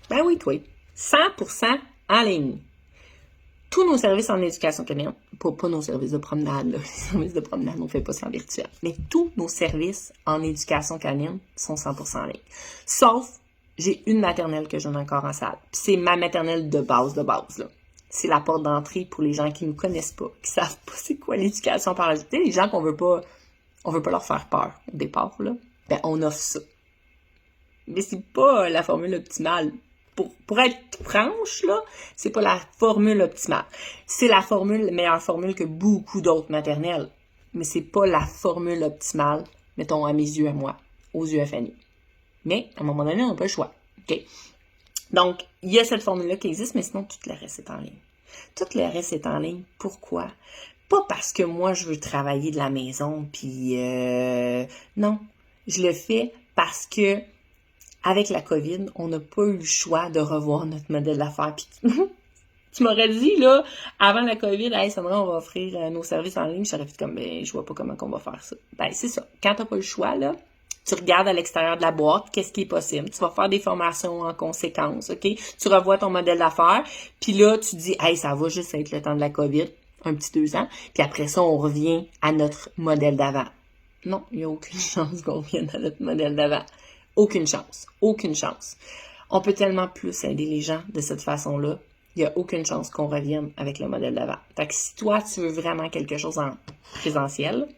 Ben oui, toi. 100% en ligne. Tous nos services en éducation canine, pas nos services de promenade, là. Les services de promenade, on fait pas ça en virtuel, mais tous nos services en éducation canine sont 100% en ligne. Sauf, j'ai une maternelle que je donne encore en salle. Puis c'est ma maternelle de base, là. C'est la porte d'entrée pour les gens qui nous connaissent pas, qui savent pas c'est quoi l'éducation par l'âge. Tu sais, les gens on veut pas leur faire peur au départ, là. Ben, on offre ça. Mais c'est pas la formule optimale. Pour être franche, là, c'est pas la formule optimale. C'est la meilleure formule que beaucoup d'autres maternelles. Mais c'est pas la formule optimale, mettons, à mes yeux, à moi, aux yeux à Fanny. Mais, à un moment donné, on n'a pas le choix. OK? Donc, il y a cette formule-là qui existe, mais sinon, tout le reste est en ligne. Tout le reste est en ligne. Pourquoi? Pas parce que moi, je veux travailler de la maison, puis non. Je le fais parce que avec la COVID, on n'a pas eu le choix de revoir notre modèle d'affaires. Puis tu m'aurais dit, là, avant la COVID, hey, Sandra, on va offrir nos services en ligne. J'aurais fait comme, ben, je vois pas comment on va faire ça. Ben, c'est ça. Quand t'as pas le choix, là, tu regardes à l'extérieur de la boîte, qu'est-ce qui est possible. Tu vas faire des formations en conséquence, OK? Tu revois ton modèle d'affaires. Puis là, tu dis, hey, ça va juste être le temps de la COVID, un petit 2 ans. Puis après ça, on revient à notre modèle d'avant. Non, il n'y a aucune chance qu'on revienne à notre modèle d'avant. Aucune chance. Aucune chance. On peut tellement plus aider les gens de cette façon-là. Il n'y a aucune chance qu'on revienne avec le modèle d'avant. Fait que si toi, tu veux vraiment quelque chose en présentiel,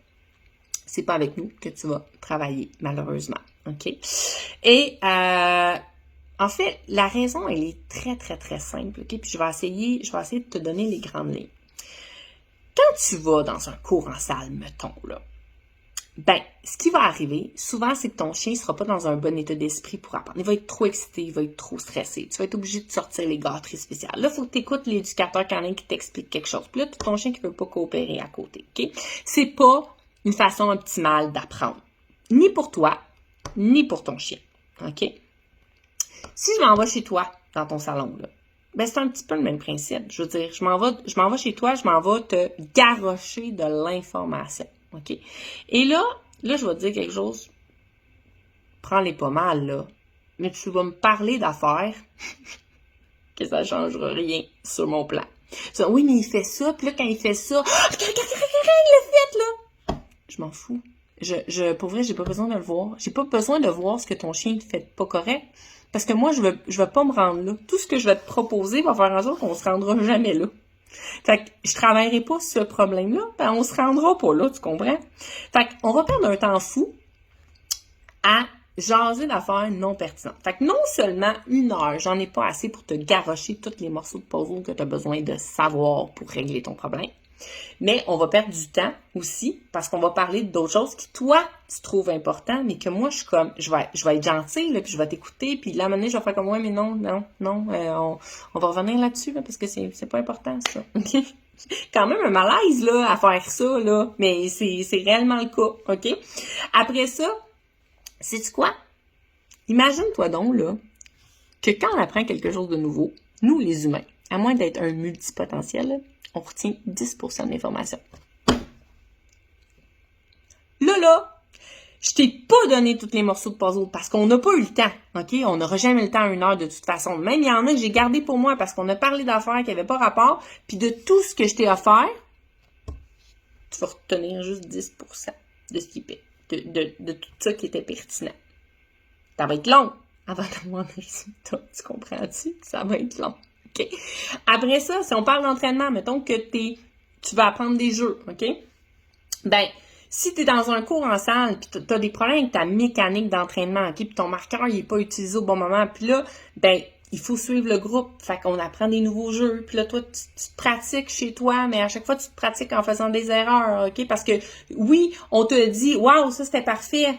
c'est pas avec nous que tu vas travailler, malheureusement. OK? Et, en fait, la raison, elle est très, très, très simple. OK? Puis je vais essayer de te donner les grandes lignes. Quand tu vas dans un cours en salle, mettons, là, ben, ce qui va arriver, souvent, c'est que ton chien ne sera pas dans un bon état d'esprit pour apprendre. Il va être trop excité, il va être trop stressé. Tu vas être obligé de sortir les gâteries spéciales. Là, il faut que tu écoutes l'éducateur canin qui t'explique quelque chose. Puis là, tu as ton chien qui ne veut pas coopérer à côté. OK? C'est pas une façon optimale d'apprendre. Ni pour toi, ni pour ton chien. OK? Si je m'en vais chez toi, dans ton salon, là, ben, c'est un petit peu le même principe. Je veux dire, je m'en vais chez toi, je m'en vais te garrocher de l'information. OK? Et là, je vais te dire quelque chose. Prends-les pas mal, là. Mais tu vas me parler d'affaires que ça changera rien sur mon plan. Tu dis, oui, mais il fait ça, puis là, quand il fait ça, il l'a fait, là! Je m'en fous. Pour vrai, j'ai pas besoin de le voir. J'ai pas besoin de voir ce que ton chien ne fait pas correct. Parce que moi, je veux pas me rendre là. Tout ce que je vais te proposer va faire en sorte qu'on se rendra jamais là. Fait que je travaillerai pas ce problème-là, ben on se rendra pas là, tu comprends? Fait qu'on va perdre un temps fou à jaser d'affaires non pertinentes. Fait que non seulement 1 heure, j'en ai pas assez pour te garrocher tous les morceaux de puzzle que tu as besoin de savoir pour régler ton problème, mais on va perdre du temps aussi parce qu'on va parler d'autres choses qui, toi, tu trouves important, mais que moi, je suis comme, je vais être gentille, là, puis je vais t'écouter, puis là, à un moment donné, je vais faire comme, ouais, mais non, on va revenir là-dessus, là, parce que c'est pas important, ça. OK? Quand même un malaise, là, à faire ça, là, mais c'est réellement le cas, OK? Après ça, sais-tu quoi? Imagine-toi donc, là, que quand on apprend quelque chose de nouveau, nous, les humains, à moins d'être un multipotentiel, là, on retient 10% de l'information. Là, je t'ai pas donné tous les morceaux de puzzle parce qu'on n'a pas eu le temps, OK? On n'aura jamais le temps à 1 heure de toute façon. Même il y en a que j'ai gardé pour moi parce qu'on a parlé d'affaires qui n'avaient pas rapport, puis de tout ce que je t'ai offert, tu vas retenir juste 10% de ce qui de tout ça qui était pertinent. Ça va être long avant d'avoir des résultats. Tu comprends-tu? Ça va être long. OK? Après ça, si on parle d'entraînement, mettons que tu vas apprendre des jeux, OK? Ben, si tu es dans un cours en salle, puis tu as des problèmes avec ta mécanique d'entraînement, OK? Puis ton marqueur, il n'est pas utilisé au bon moment, puis là, ben, il faut suivre le groupe. Fait qu'on apprend des nouveaux jeux. Puis là, toi, tu te pratiques chez toi, mais à chaque fois, tu te pratiques en faisant des erreurs, OK? Parce que, oui, on te dit, waouh, ça, c'était parfait.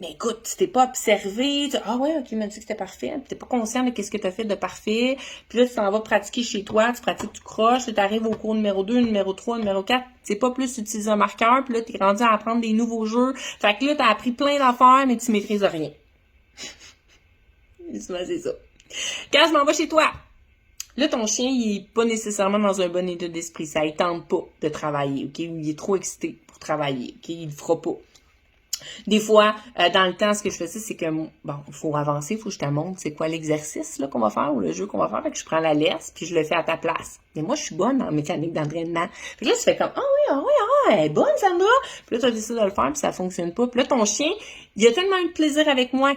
Mais écoute, tu t'es pas observé, ah ouais, ok, il m'a dit que c'était parfait, puis t'es pas conscient de qu'est-ce que t'as fait de parfait, puis là, tu t'en vas pratiquer chez toi, tu pratiques, tu croches, tu arrives au cours numéro 2, numéro 3, numéro 4, c'est pas plus utiliser un marqueur, puis là, t'es rendu à apprendre des nouveaux jeux, fait que là, t'as appris plein d'affaires, mais tu maîtrises rien. Souvent, c'est ça. Quand je m'en vais chez toi, là, ton chien, il est pas nécessairement dans un bon état d'esprit, ça il tente pas de travailler, ok, il est trop excité pour travailler, ok, il le fera pas. Des fois, dans le temps, ce que je faisais, c'est que, bon, il faut avancer, il faut que je te montre c'est quoi l'exercice là qu'on va faire ou le jeu qu'on va faire. Fait que je prends la laisse puis je le fais à ta place. Mais moi, je suis bonne en mécanique d'entraînement. Fait que là, tu fais comme, elle est bonne, Sandra. Puis là, tu as décidé de le faire puis ça fonctionne pas. Puis là, ton chien, il a tellement eu de plaisir avec moi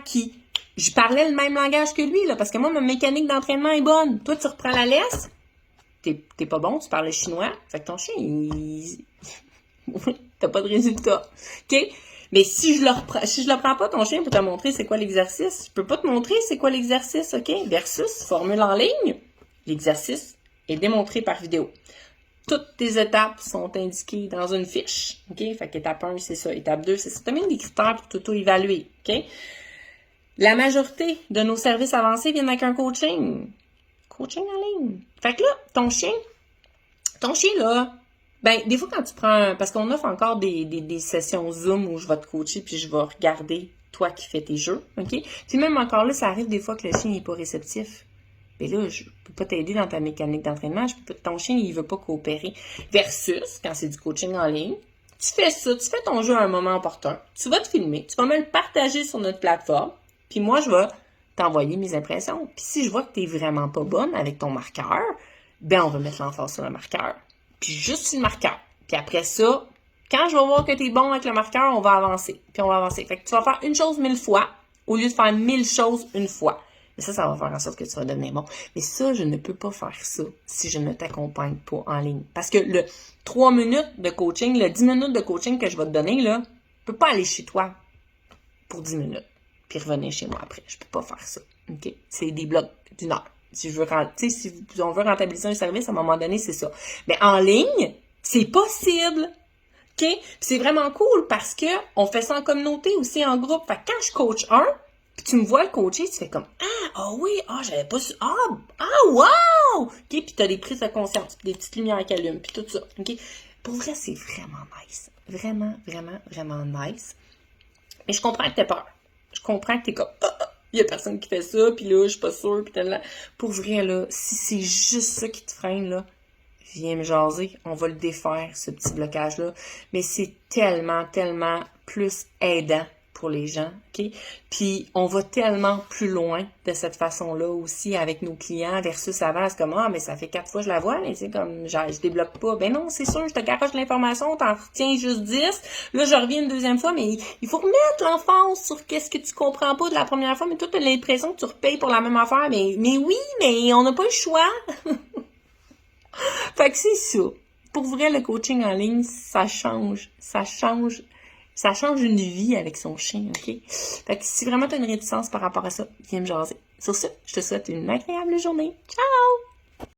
je parlais le même langage que lui, là, parce que moi, ma mécanique d'entraînement est bonne. Toi, tu reprends la laisse, t'es pas bon, tu parles chinois. Fait que ton chien, t'as pas de résultat. OK? Mais si je le prends pas ton chien pour te montrer c'est quoi l'exercice, je peux pas te montrer c'est quoi l'exercice, OK? Versus formule en ligne, l'exercice est démontré par vidéo. Toutes tes étapes sont indiquées dans une fiche, OK? Fait qu'étape 1, c'est ça. Étape 2, c'est ça. T'as même des critères pour t'auto-évaluer, OK? La majorité de nos services avancés viennent avec un coaching. Coaching en ligne. Fait que là, ton chien, là, ben, des fois, quand tu prends parce qu'on offre encore des sessions Zoom où je vais te coacher puis je vais regarder toi qui fais tes jeux, OK? Puis même encore là, ça arrive des fois que le chien n'est pas réceptif. Mais là, je peux pas t'aider dans ta mécanique d'entraînement. Ton chien, il veut pas coopérer. Versus, quand c'est du coaching en ligne, tu fais ça, tu fais ton jeu à un moment opportun. Tu vas te filmer, tu vas me le partager sur notre plateforme. Puis moi, je vais t'envoyer mes impressions. Puis si je vois que t'es vraiment pas bonne avec ton marqueur, ben on va mettre l'emphase sur le marqueur. Puis juste sur le marqueur. Puis après ça, quand je vais voir que t'es bon avec le marqueur, on va avancer. Puis on va avancer. Fait que tu vas faire une chose 1000 fois au lieu de faire 1000 choses une fois. Mais ça va faire en sorte que tu vas devenir bon. Mais ça, je ne peux pas faire ça si je ne t'accompagne pas en ligne. Parce que le 3 minutes de coaching, le 10 minutes de coaching que je vais te donner, là, je peux pas aller chez toi pour 10 minutes puis revenir chez moi après. Je peux pas faire ça. OK? C'est des blocs d'une heure. Si on veut rentabiliser un service, à un moment donné, c'est ça. Mais en ligne, c'est possible. OK? Puis c'est vraiment cool parce que on fait ça en communauté aussi, en groupe. Fait que quand je coach un, puis tu me vois le coacher, tu fais comme j'avais pas su. Wow! OK? Puis t'as des prises de conscience, puis des petites lumières qui allument, puis tout ça. OK? Pour vrai, c'est vraiment nice. Vraiment, vraiment, vraiment nice. Mais je comprends que t'as peur. Je comprends que t'es comme il y a personne qui fait ça, puis là, je suis pas sûre, puis là. Pour vrai, là, si c'est juste ça qui te freine, là, viens me jaser, on va le défaire, ce petit blocage-là. Mais c'est tellement, tellement plus aidant pour les gens, OK? Puis, on va tellement plus loin de cette façon-là aussi avec nos clients versus avant, c'est comme, mais ça fait 4 fois que je la vois, mais c'est comme, je débloque pas. Ben non, c'est sûr, je te garoche l'information, t'en retiens juste 10. Là, je reviens une deuxième fois, mais il faut remettre l'emphase sur qu'est-ce que tu comprends pas de la première fois, mais toi, t'as l'impression que tu repayes pour la même affaire, mais oui, mais on n'a pas le choix. Fait que c'est ça. Pour vrai, le coaching en ligne, ça change une vie avec son chien, OK? Fait que si vraiment tu as une réticence par rapport à ça, viens me jaser. Sur ce, je te souhaite une agréable journée. Ciao!